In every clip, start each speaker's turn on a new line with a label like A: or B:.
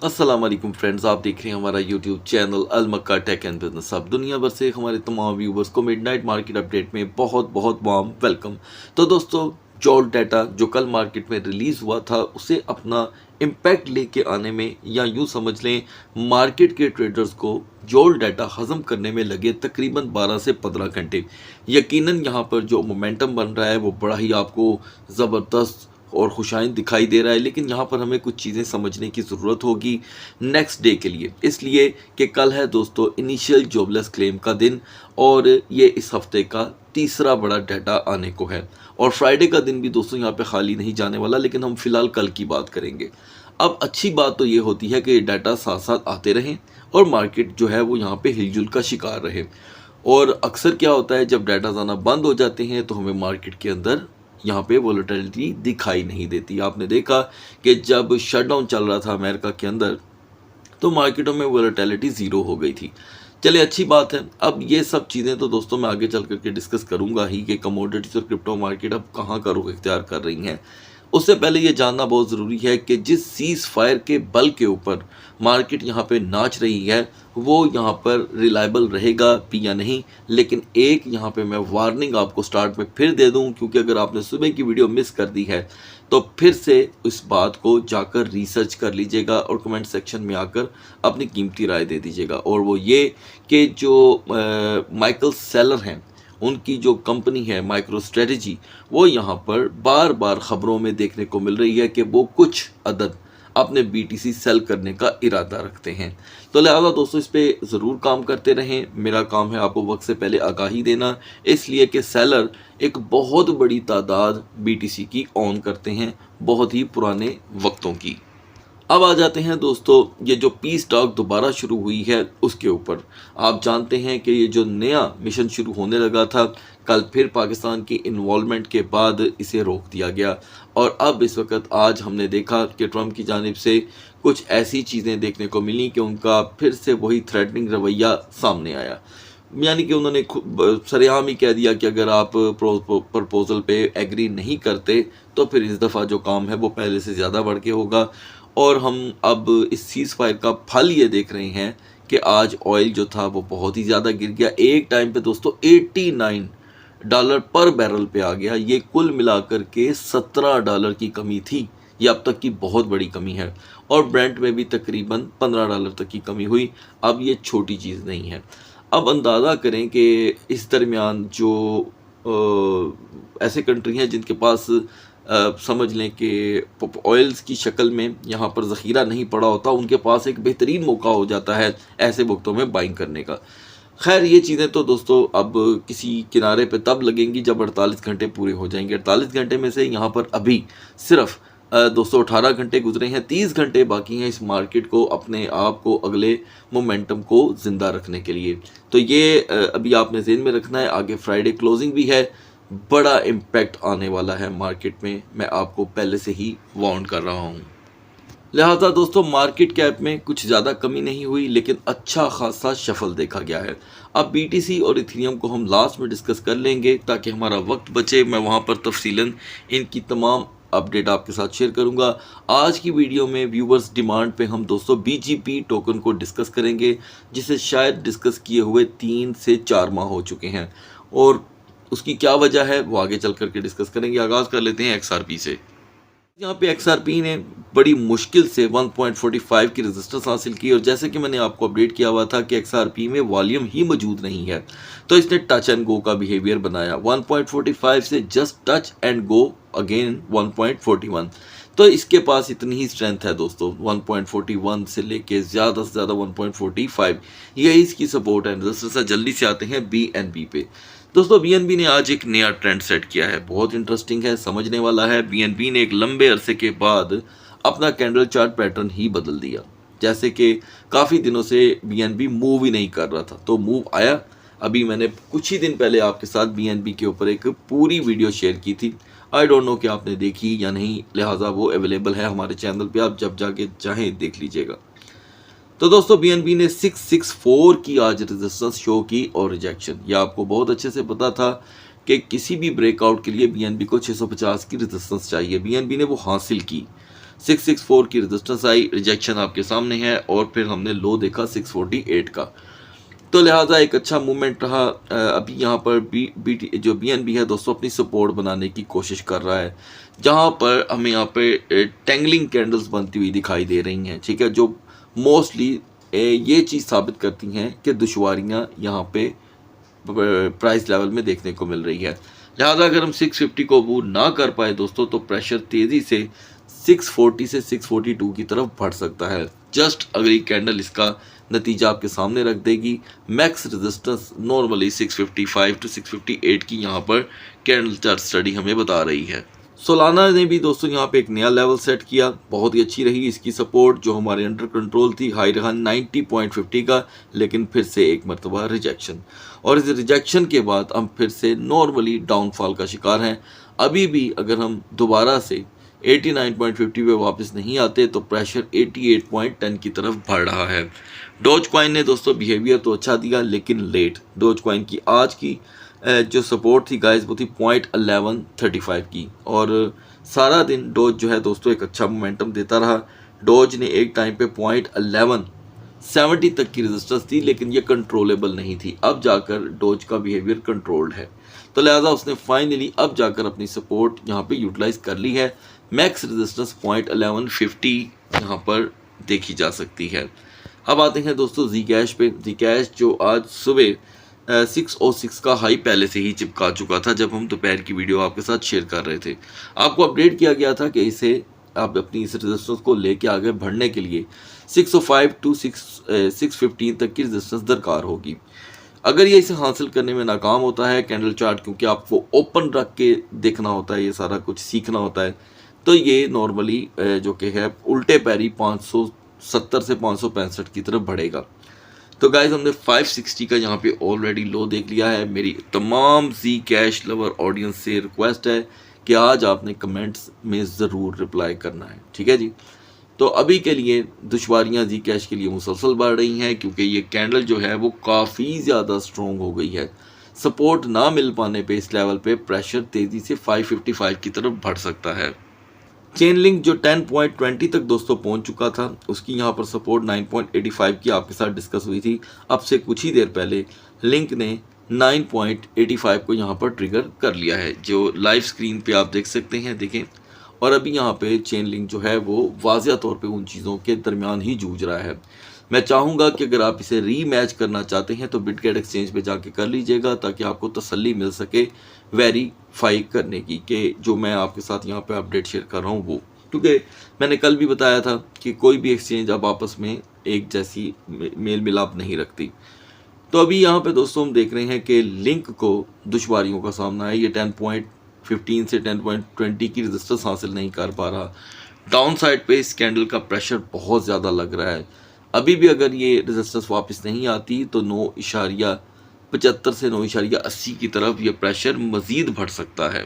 A: अस्सलाम वालेकुम फ्रेंड्स, आप देख रहे हैं हमारा YouTube channel Al Makkah tech and business. अब दुनिया भर से हमारे तमाम व्यूवर्स को मिडनाइट मार्केट अपडेट में बहुत बहुत वार्म वेलकम। तो दोस्तों, जोल डाटा जो कल मार्केट में रिलीज़ हुआ था उसे अपना इम्पैक्ट लेके आने में, या यूँ समझ लें मार्केट के ट्रेडर्स को जोल डाटा हज़म करने में लगे तकरीबन 12 से 15 घंटे। यकीनन यहाँ पर जो मोमेंटम बन रहा है वो बड़ा ही आपको ज़बरदस्त और खुशाइन दिखाई दे रहा है, लेकिन यहाँ पर हमें कुछ चीज़ें समझने की ज़रूरत होगी नेक्स्ट डे के लिए, इसलिए कि कल है दोस्तों इनिशियल जॉबलेस क्लेम का दिन और ये इस हफ्ते का तीसरा बड़ा डाटा आने को है। और फ्राइडे का दिन भी दोस्तों यहाँ पे खाली नहीं जाने वाला, लेकिन हम फिलहाल कल की बात करेंगे। अब अच्छी बात तो ये होती है कि ये डाटा साथ साथ आते रहें और मार्केट जो है वो यहाँ पे हिलजुल का शिकार रहे। और अक्सर क्या होता है, जब डाटा आना बंद हो जाते हैं तो हमें मार्केट के अंदर यहाँ पे वोलेटिलिटी दिखाई नहीं देती। आपने देखा कि जब शटडाउन चल रहा था अमेरिका के अंदर तो मार्केटों में वोलेटिलिटी ज़ीरो हो गई थी। चलिए, अच्छी बात है। अब ये सब चीज़ें तो दोस्तों मैं आगे चल करके डिस्कस करूँगा ही कि कमोडिटीज़ और क्रिप्टो मार्केट अब कहाँ का रुख इख्तियार कर रही हैं। उससे पहले ये जानना बहुत ज़रूरी है कि जिस सीज़ फायर के बल के ऊपर मार्केट यहाँ पे नाच रही है वो यहाँ पर रिलायबल रहेगा भी या नहीं। लेकिन एक यहाँ पे मैं वार्निंग आपको स्टार्ट में फिर दे दूँ, क्योंकि अगर आपने सुबह की वीडियो मिस कर दी है तो फिर से इस बात को जाकर रिसर्च कर लीजिएगा और कमेंट सेक्शन में आकर अपनी कीमती राय दे दीजिएगा। और वो ये कि जो माइकल सेलर हैं, उनकी जो कंपनी है माइक्रो स्ट्रेटजी, वो यहाँ पर बार बार ख़बरों में देखने को मिल रही है कि वो कुछ अदद अपने बीटीसी सेल करने का इरादा रखते हैं। तो लिहाजा दोस्तों इस पर ज़रूर काम करते रहें। मेरा काम है आपको वक्त से पहले आगाही देना, इसलिए कि सेलर एक बहुत बड़ी तादाद बीटीसी की ऑन करते हैं, बहुत ही पुराने वक्तों की। अब आ जाते हैं दोस्तों ये जो पीस टॉक दोबारा शुरू हुई है उसके ऊपर। आप जानते हैं कि ये जो नया मिशन शुरू होने लगा था, कल फिर पाकिस्तान की इन्वॉल्वमेंट के बाद इसे रोक दिया गया। और अब इस वक्त आज हमने देखा कि ट्रम्प की जानिब से कुछ ऐसी चीज़ें देखने को मिली कि उनका फिर से वही थ्रेटनिंग रवैया सामने आया। यानी कि उन्होंने सरेआम ही कह दिया कि अगर आप प्रपोजल पे एग्री नहीं करते तो फिर इस दफ़ा जो काम है वो पहले से ज़्यादा बढ़ के होगा। और हम अब इस सीज़ फायर का फल ये देख रहे हैं कि आज ऑयल जो था वो बहुत ही ज़्यादा गिर गया। एक टाइम पे दोस्तों $89 पर बैरल पे आ गया। ये कुल मिलाकर के $17 की कमी थी, ये अब तक की बहुत बड़ी कमी है। और ब्रेंट में भी तकरीबन $15 तक की कमी हुई। अब ये छोटी चीज़ नहीं है। अब अंदाज़ा करें कि इस दरमियान जो ऐसे कंट्री हैं जिनके पास समझ लें कि ऑयल्स की शक्ल में यहाँ पर ज़ख़ीरा नहीं पड़ा होता, उनके पास एक बेहतरीन मौका हो जाता है ऐसे वक्तों में बाइंग करने का। खैर, ये चीज़ें तो दोस्तों अब किसी किनारे पे तब लगेंगी जब 48 घंटे पूरे हो जाएंगे। 48 घंटे में से यहाँ पर अभी सिर्फ 218 घंटे गुजरे हैं, 30 घंटे बाकी हैं इस मार्केट को अपने आप को अगले मोमेंटम को ज़िंदा रखने के लिए। तो ये अभी आपने ज़हन में रखना है। आगे फ्राइडे क्लोजिंग भी है, बड़ा इम्पैक्ट आने वाला है मार्केट में, मैं आपको पहले से ही वार्न कर रहा हूँ। लिहाजा दोस्तों मार्केट कैप में कुछ ज़्यादा कमी नहीं हुई, लेकिन अच्छा खासा शफल देखा गया है। अब बीटीसी और इथेरियम को हम लास्ट में डिस्कस कर लेंगे ताकि हमारा वक्त बचे। मैं वहाँ पर तफसीलन इनकी तमाम अपडेट आपके साथ शेयर करूंगा। आज की वीडियो में व्यूवर्स डिमांड पे हम दोस्तों बीजीपी टोकन को डिस्कस करेंगे, जिसे शायद डिस्कस किए हुए 3 से 4 माह हो चुके हैं और उसकी क्या वजह है वो आगे चल करके डिस्कस करेंगे। आगाज़ कर लेते हैं एक्सआरपी से। यहाँ पे एक्सआरपी ने बड़ी मुश्किल से 1.45 की रेजिस्टेंस हासिल की, और जैसे कि मैंने आपको अपडेट किया हुआ था कि एक्सआरपी में वॉल्यूम ही मौजूद नहीं है, तो इसने टच एंड गो का बिहेवियर बनाया। 1.45 से just touch and go again 1.41। तो इसके पास इतनी ही स्ट्रेंथ है दोस्तों, 1.41 से लेके ज़्यादा से ज़्यादा 1.45, यही इसकी सपोर्ट है। रेजिस्टेंस जल्दी से आते हैं BNB पे। दोस्तों बीएनबी ने आज एक नया ट्रेंड सेट किया है, बहुत इंटरेस्टिंग है, समझने वाला है। बीएनबी ने एक लंबे अरसे के बाद अपना कैंडल चार्ट पैटर्न ही बदल दिया। जैसे कि काफ़ी दिनों से बीएनबी मूव ही नहीं कर रहा था, तो मूव आया। अभी मैंने कुछ ही दिन पहले आपके साथ बीएनबी के ऊपर एक पूरी वीडियो शेयर की थी। आई डोंट नो कि आपने देखी या नहीं, लिहाजा वो अवेलेबल है हमारे चैनल पे, आप जब जाके चाहें देख लीजिएगा। तो दोस्तों बीएनबी ने 664 की आज रेजिस्टेंस शो की और रिजेक्शन। ये आपको बहुत अच्छे से पता था कि किसी भी ब्रेकआउट के लिए बीएनबी को 650 की रेजिस्टेंस चाहिए, बीएनबी ने वो हासिल की। 664 की रेजिस्टेंस आई, रिजेक्शन आपके सामने है, और फिर हमने लो देखा 648 का। तो लिहाजा एक अच्छा मूवमेंट रहा। अभी यहाँ पर जो BNB है दोस्तों अपनी सपोर्ट बनाने की कोशिश कर रहा है, जहाँ पर हमें यहाँ पे टेंगलिंग कैंडल्स बनती हुई दिखाई दे रही हैं, ठीक है, जो मोस्टली ये चीज़ साबित करती हैं कि दुश्वारियाँ यहाँ पे प्राइस लेवल में देखने को मिल रही है। लिहाजा अगर हम 650 को अबूर ना कर पाए दोस्तों, तो प्रेशर तेज़ी से 640 से 642 की तरफ बढ़ सकता है। जस्ट अगली कैंडल इसका नतीजा आपके सामने रख देगी। मैक्स रेजिस्टेंस नॉर्मली 655 टू 658 की यहाँ पर कैंडल चार्ट स्टडी हमें बता रही है। सोलाना ने भी दोस्तों यहाँ पे एक नया लेवल सेट किया, बहुत ही अच्छी रही इसकी सपोर्ट, जो हमारे अंडर कंट्रोल थी। हाई रहा 90.50 का, लेकिन फिर से एक मरतबा रिजेक्शन, और इस रिजेक्शन के बाद हम फिर से नॉर्मली डाउनफॉल का शिकार हैं। अभी भी अगर हम दोबारा से 89.50 पे वापस नहीं आते तो प्रेशर 88.10 की तरफ बढ़ रहा है। डोज कॉइन ने दोस्तों बिहेवियर तो अच्छा दिया, लेकिन लेट। डोज कॉइन की आज की जो सपोर्ट थी गाइस वो थी 0.1135 की, और सारा दिन डोज जो है दोस्तों एक अच्छा मोमेंटम देता रहा। डोज ने एक टाइम पे 0.1170 तक की रेजिस्टेंस थी, लेकिन ये कंट्रोलेबल नहीं थी। अब जाकर डोज का बिहेवियर कंट्रोल्ड है, तो लिहाजा उसने फाइनली अब जाकर अपनी सपोर्ट यहाँ पे यूटिलाइज कर ली है। मैक्स रेजिस्टेंस 0.1150 यहाँ पर देखी जा सकती है। अब आते हैं दोस्तों जी कैश पे। जी कैश जो आज सुबह 606 का हाई पहले से ही चिपका चुका था जब हम दोपहर की वीडियो आपके साथ शेयर कर रहे थे। आपको अपडेट किया गया था कि इसे आप अपनी इस रेजिस्टेंस को लेके आगे बढ़ने के लिए 605 टू 615 तक की रेजिस्टेंस दरकार होगी। अगर ये इसे हासिल करने में नाकाम होता है कैंडल चार्ट, क्योंकि आपको ओपन रख के देखना होता है, ये सारा कुछ सीखना होता है, तो ये नॉर्मली जो कि है उल्टे पैरी 570 से 565 की तरफ बढ़ेगा। तो गाइज हमने 560 का यहाँ पे ऑलरेडी लो देख लिया है। मेरी तमाम जी कैश लवर ऑडियंस से रिक्वेस्ट है कि आज आपने कमेंट्स में ज़रूर रिप्लाई करना है, ठीक है जी। तो अभी के लिए दुश्वारियाँ जी कैश के लिए मुसलसल बढ़ रही हैं, क्योंकि ये कैंडल जो है वो काफ़ी ज़्यादा स्ट्रॉन्ग हो गई है। सपोर्ट ना मिल पाने पे इस लेवल पे प्रेशर तेज़ी से 555 की तरफ बढ़ सकता है। चेन लिंक जो 10.20 तक दोस्तों पहुंच चुका था, उसकी यहां पर सपोर्ट 9.85 की आपके साथ डिस्कस हुई थी। अब से कुछ ही देर पहले लिंक ने 9.85 को यहां पर ट्रिगर कर लिया है, जो लाइव स्क्रीन पे आप देख सकते हैं, देखें। और अभी यहां पे चेन लिंक जो है वो वाज़िया तौर पे उन चीज़ों के दरमियान ही जूझ रहा है। मैं चाहूँगा कि अगर आप इसे रीमैच करना चाहते हैं तो बिटगेट एक्सचेंज पे जाके कर लीजिएगा, ताकि आपको तसल्ली मिल सके वेरीफाई करने की कि जो मैं आपके साथ यहाँ पे अपडेट शेयर कर रहा हूँ वो, क्योंकि मैंने कल भी बताया था कि कोई भी एक्सचेंज अब आपस में एक जैसी मेल मिलाप नहीं रखती। तो अभी यहाँ पे दोस्तों हम देख रहे हैं कि लिंक को दुश्वारियों का सामना है। ये 10.15 से 10.20 की रेजिस्टेंस हासिल नहीं कर पा रहा। डाउन साइड पे इस कैंडल का प्रेशर बहुत ज़्यादा लग रहा है। अभी भी अगर ये रेजिस्टेंस वापस नहीं आती तो 9.75 से 9.80 की तरफ ये प्रेशर मज़ीद बढ़ सकता है।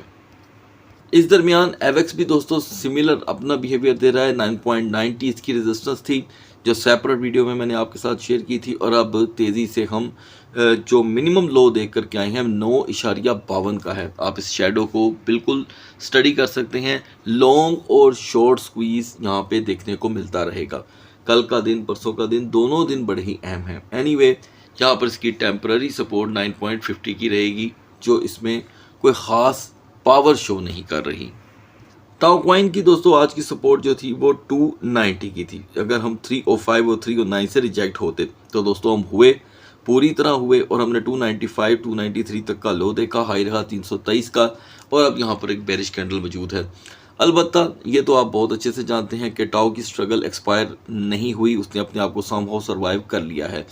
A: इस दरमियान एवेक्स भी दोस्तों सिमिलर अपना बिहेवियर दे रहा है। 9.90 इसकी रेजिस्टेंस थी, जो सेपरेट वीडियो में मैंने आपके साथ शेयर की थी, और अब तेज़ी से हम जो मिनिमम लो देख करके आए हैं 9.52 का है। आप इस शेडो को बिल्कुल स्टडी कर सकते हैं। लॉन्ग और शॉर्ट स्क्वीज़ यहाँ पे देखने को मिलता रहेगा। कल का दिन, परसों का दिन, दोनों दिन बड़े ही अहम हैं। एनीवे यहाँ पर इसकी टेम्पररी सपोर्ट 9.50 की रहेगी, जो इसमें कोई ख़ास पावर शो नहीं कर रही। ताओ कॉइन की दोस्तों आज की सपोर्ट जो थी वो 290 की थी। अगर हम 305 और 309 से रिजेक्ट होते तो दोस्तों हम हुए, पूरी तरह हुए, और हमने 295 293 तक का लो देखा। हाई रहा 323 का, और अब यहाँ पर एक बेरिश कैंडल मौजूद है। अलबत्ता ये तो आप बहुत अच्छे से जानते हैं कि टाओ की स्ट्रगल एक्सपायर नहीं हुई, उसने अपने आप को समहाउ सर्वाइव कर लिया है।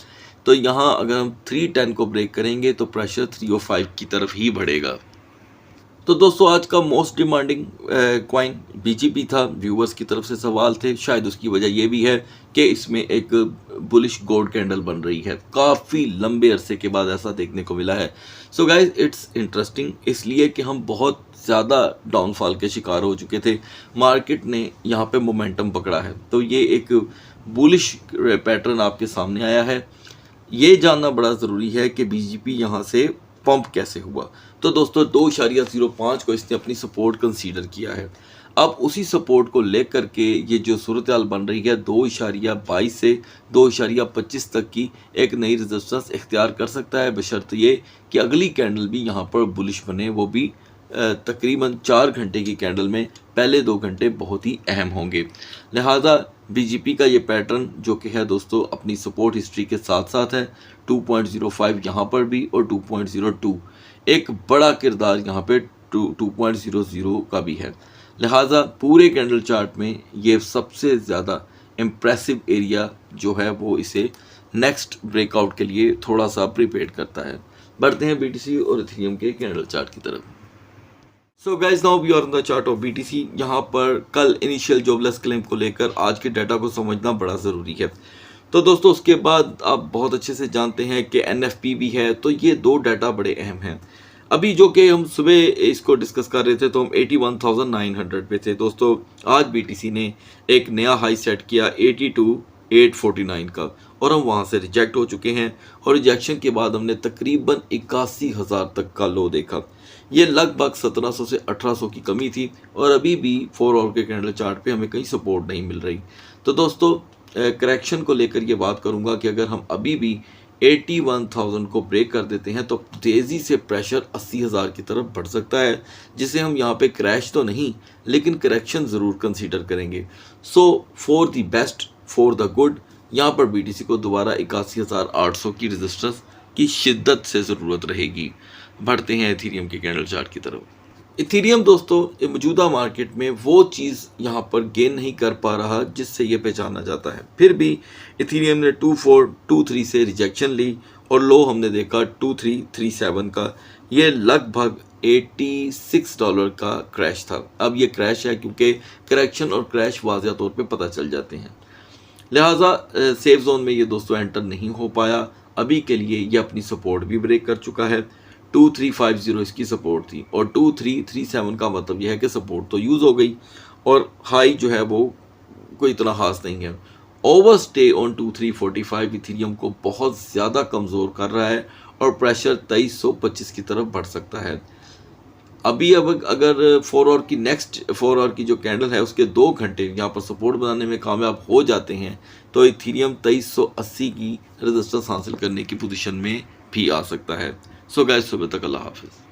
A: तो यहाँ अगर हम 310 को ब्रेक करेंगे तो प्रेशर 305 की तरफ ही बढ़ेगा। तो दोस्तों आज का मोस्ट डिमांडिंग कॉइन BGP था। व्यूवर्स की तरफ से सवाल थे, शायद उसकी वजह यह भी है कि इसमें एक बुलिश गोल्ड कैंडल बन रही है। काफ़ी लंबे अरसे के बाद ऐसा देखने को मिला है। सो गाइज इट्स इंटरेस्टिंग इसलिए कि हम बहुत ज़्यादा डाउनफॉल के शिकार हो चुके थे। मार्केट ने यहाँ पे मोमेंटम पकड़ा है, तो ये एक बुलिश पैटर्न आपके सामने आया है। ये जानना बड़ा ज़रूरी है कि BGP यहाँ से पंप कैसे हुआ। तो दोस्तों 2.05 को इसने अपनी सपोर्ट कंसीडर किया है। अब उसी सपोर्ट को लेकर के ये जो सूरत हाल बन रही है 2.22 से 2.25 तक की एक नई रेजिस्टेंस इख्तियार कर सकता है, बशर्त ये कि अगली कैंडल भी यहाँ पर बुलिश बने, वो भी तकरीबन 4 घंटे की कैंडल में पहले 2 घंटे बहुत ही अहम होंगे। लिहाजा बीजीपी का ये पैटर्न जो कि है दोस्तों अपनी सपोर्ट हिस्ट्री के साथ साथ है 2.05 यहाँ पर भी और 2.02, एक बड़ा किरदार यहाँ पे 2.00 का भी है। लिहाजा पूरे कैंडल चार्ट में ये सबसे ज़्यादा इम्प्रेसिव एरिया जो है वो इसे नेक्स्ट ब्रेकआउट के लिए थोड़ा सा प्रिपेयर करता है। बढ़ते हैं बीटीसी और इथेरियम के कैंडल चार्ट की तरफ। So guys now we are on the chart of BTC. यहाँ पर कल इनिशियल जॉबलेस क्लेम को लेकर आज के डाटा को समझना बड़ा ज़रूरी है। तो दोस्तों उसके बाद आप बहुत अच्छे से जानते हैं कि एनएफपी भी है, तो ये 2 डाटा बड़े अहम हैं। अभी जो कि हम सुबह इसको डिस्कस कर रहे थे तो हम 81,900 पे थे दोस्तों। आज बीटीसी ने एक नया हाई सेट किया 82,849 का और हम वहाँ से रिजेक्ट हो चुके हैं और रिजेक्शन के बाद हमने तकरीबन 81,000 तक का लो देखा। ये लगभग 1700 से 1800 की कमी थी और अभी भी 4 आवर के कैंडल चार्ट पे हमें कहीं सपोर्ट नहीं मिल रही। तो दोस्तों करेक्शन को लेकर ये बात करूँगा कि अगर हम अभी भी 81,000 को ब्रेक कर देते हैं तो तेज़ी से प्रेशर 80,000 की तरफ बढ़ सकता है, जिसे हम यहाँ पे क्रैश तो नहीं लेकिन करेक्शन ज़रूर कंसीडर करेंगे। So for the best for the good यहाँ पर बीटीसी को दोबारा 81,800 की रेजिस्टेंस की शिद्दत से ज़रूरत रहेगी। बढ़ते हैं इथेरियम के कैंडल चार्ट की तरफ। इथेरियम दोस्तों मौजूदा मार्केट में वो चीज़ यहाँ पर गेन नहीं कर पा रहा जिससे ये पहचाना जाता है। फिर भी इथेरियम ने 2423 से रिजेक्शन ली और लो हमने देखा 2337 का। ये लगभग $86 का क्रैश था। अब ये क्रैश है क्योंकि करेक्शन और क्रैश वाज़ेह तौर पे पता चल जाते हैं। लिहाजा सेफ जोन में ये दोस्तों एंटर नहीं हो पाया। अभी के लिए ये अपनी सपोर्ट भी ब्रेक कर चुका है। 2350 इसकी सपोर्ट थी और 2337 का मतलब यह है कि सपोर्ट तो यूज़ हो गई और हाई जो है वो कोई इतना खास नहीं है। ओवर स्टे ऑन 2345 इथेरियम को बहुत ज़्यादा कमज़ोर कर रहा है और प्रेशर 2325 की तरफ बढ़ सकता है। अभी अब अगर 4 आवर की नेक्स्ट 4 आवर की जो कैंडल है उसके 2 घंटे यहाँ पर सपोर्ट बनाने में कामयाब हो जाते हैं तो इथेरियम 2380 की रेजिस्टेंस हासिल करने की पोजीशन में भी आ सकता है। सो गाइस सुबह तक अल्लाह हाफिज़।